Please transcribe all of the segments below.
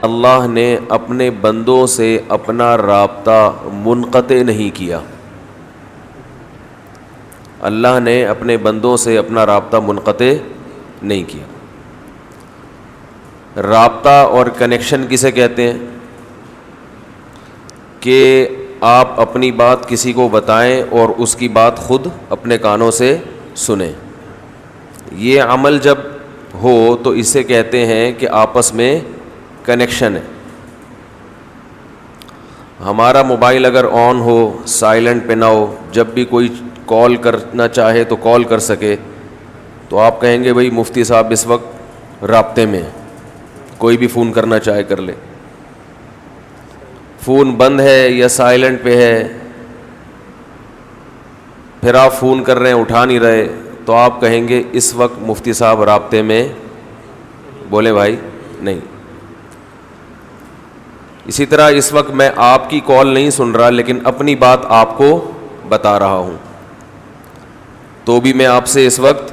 اللہ نے اپنے بندوں سے اپنا رابطہ منقطع نہیں کیا. اللہ نے اپنے بندوں سے اپنا رابطہ منقطع نہیں کیا. رابطہ اور کنیکشن کسے کہتے ہیں؟ کہ آپ اپنی بات کسی کو بتائیں اور اس کی بات خود اپنے کانوں سے سنیں. یہ عمل جب ہو تو اسے کہتے ہیں کہ آپس میں کنیکشن ہے. ہمارا موبائل اگر آن ہو، سائلنٹ پہ نہ ہو، جب بھی کوئی کال کرنا چاہے تو کال کر سکے، تو آپ کہیں گے بھئی مفتی صاحب اس وقت رابطے میں ہیں، کوئی بھی فون کرنا چاہے کر لے. فون بند ہے یا سائلنٹ پہ ہے، پھر آپ فون کر رہے ہیں اٹھا نہیں رہے، تو آپ کہیں گے اس وقت مفتی صاحب رابطے میں. بولے بھائی نہیں. اسی طرح اس وقت میں آپ کی کال نہیں سن رہا لیکن اپنی بات آپ کو بتا رہا ہوں، تو بھی میں آپ سے اس وقت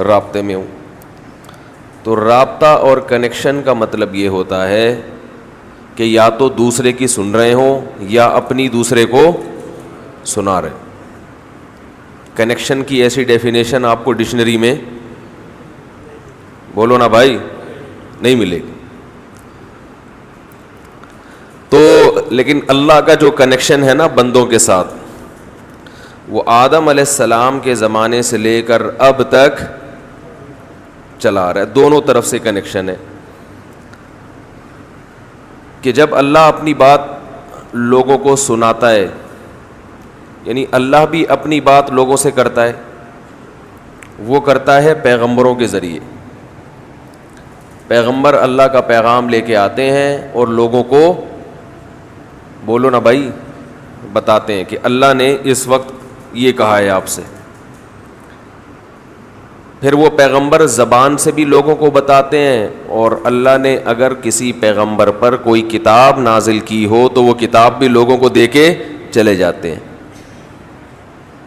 رابطے میں ہوں. تو رابطہ اور کنیکشن کا مطلب یہ ہوتا ہے کہ یا تو دوسرے کی سن رہے ہوں یا اپنی دوسرے کو سنا رہے. کنیکشن کی ایسی ڈیفینیشن آپ کو ڈکشنری میں، بولو نا بھائی، نہیں ملے گی. تو لیکن اللہ کا جو کنیکشن ہے نا بندوں کے ساتھ، وہ آدم علیہ السلام کے زمانے سے لے کر اب تک چلا رہا ہے. دونوں طرف سے کنیکشن ہے کہ جب اللہ اپنی بات لوگوں کو سناتا ہے، یعنی اللہ بھی اپنی بات لوگوں سے کرتا ہے، وہ کرتا ہے پیغمبروں کے ذریعے. پیغمبر اللہ کا پیغام لے کے آتے ہیں اور لوگوں کو، بولو نا بھائی، بتاتے ہیں کہ اللہ نے اس وقت یہ کہا ہے آپ سے. پھر وہ پیغمبر زبان سے بھی لوگوں کو بتاتے ہیں، اور اللہ نے اگر کسی پیغمبر پر کوئی کتاب نازل کی ہو تو وہ کتاب بھی لوگوں کو دے کے چلے جاتے ہیں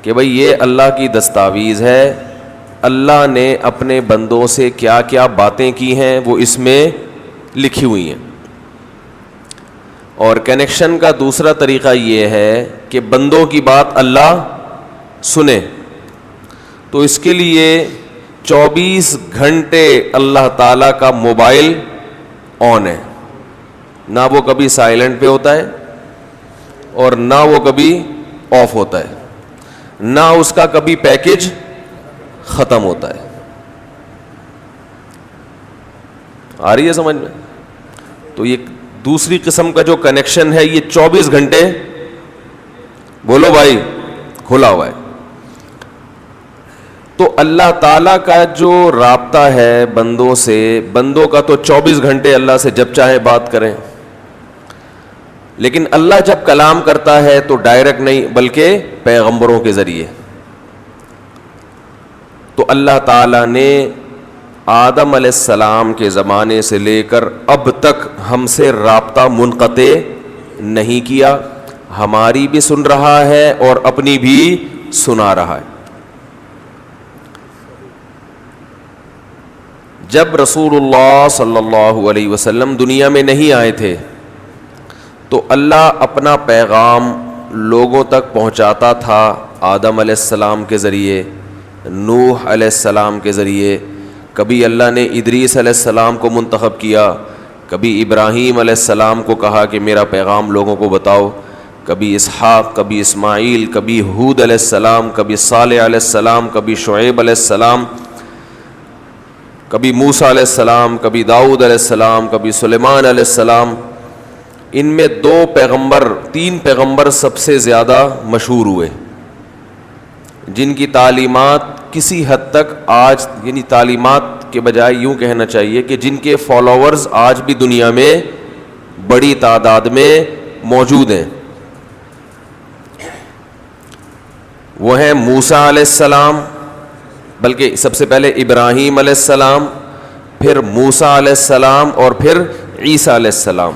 کہ بھئی یہ اللہ کی دستاویز ہے، اللہ نے اپنے بندوں سے کیا کیا باتیں کی ہیں وہ اس میں لکھی ہوئی ہیں. اور کنیکشن کا دوسرا طریقہ یہ ہے کہ بندوں کی بات اللہ سنے. تو اس کے لیے 24 گھنٹے اللہ تعالیٰ کا موبائل آن ہے، نہ وہ کبھی سائلنٹ پہ ہوتا ہے اور نہ وہ کبھی آف ہوتا ہے، نہ اس کا کبھی پیکج ختم ہوتا ہے. آ رہی ہے سمجھ میں؟ تو یہ دوسری قسم کا جو کنیکشن ہے یہ 24 گھنٹے، بولو بھائی، کھلا ہوا ہے. تو اللہ تعالیٰ کا جو رابطہ ہے بندوں سے، بندوں کا تو 24 گھنٹے اللہ سے جب چاہے بات کریں، لیکن اللہ جب کلام کرتا ہے تو ڈائریکٹ نہیں بلکہ پیغمبروں کے ذریعے. تو اللہ تعالیٰ نے آدم علیہ السلام کے زمانے سے لے کر اب تک ہم سے رابطہ منقطع نہیں کیا. ہماری بھی سن رہا ہے اور اپنی بھی سنا رہا ہے. جب رسول اللہ صلی اللہ علیہ وسلم دنیا میں نہیں آئے تھے تو اللہ اپنا پیغام لوگوں تک پہنچاتا تھا آدم علیہ السلام کے ذریعے، نوح علیہ السلام کے ذریعے. کبھی اللہ نے ادریس علیہ السلام کو منتخب کیا، کبھی ابراہیم علیہ السلام کو کہا کہ میرا پیغام لوگوں کو بتاؤ، کبھی اسحاق، کبھی اسماعیل، کبھی ہود علیہ السلام، کبھی صالح علیہ السلام، کبھی شعیب علیہ السلام، کبھی موسیٰ علیہ السلام، کبھی داؤد علیہ السلام، کبھی سلیمان علیہ السلام. ان میں 3 پیغمبر سب سے زیادہ مشہور ہوئے، جن کی تعلیمات کسی حد تک آج، یعنی تعلیمات کے بجائے یوں کہنا چاہیے کہ جن کے فالوورز آج بھی دنیا میں بڑی تعداد میں موجود ہیں. وہ ہیں موسیٰ علیہ السلام، بلکہ سب سے پہلے ابراہیم علیہ السلام، پھر موسیٰ علیہ السلام اور پھر عیسیٰ علیہ السلام.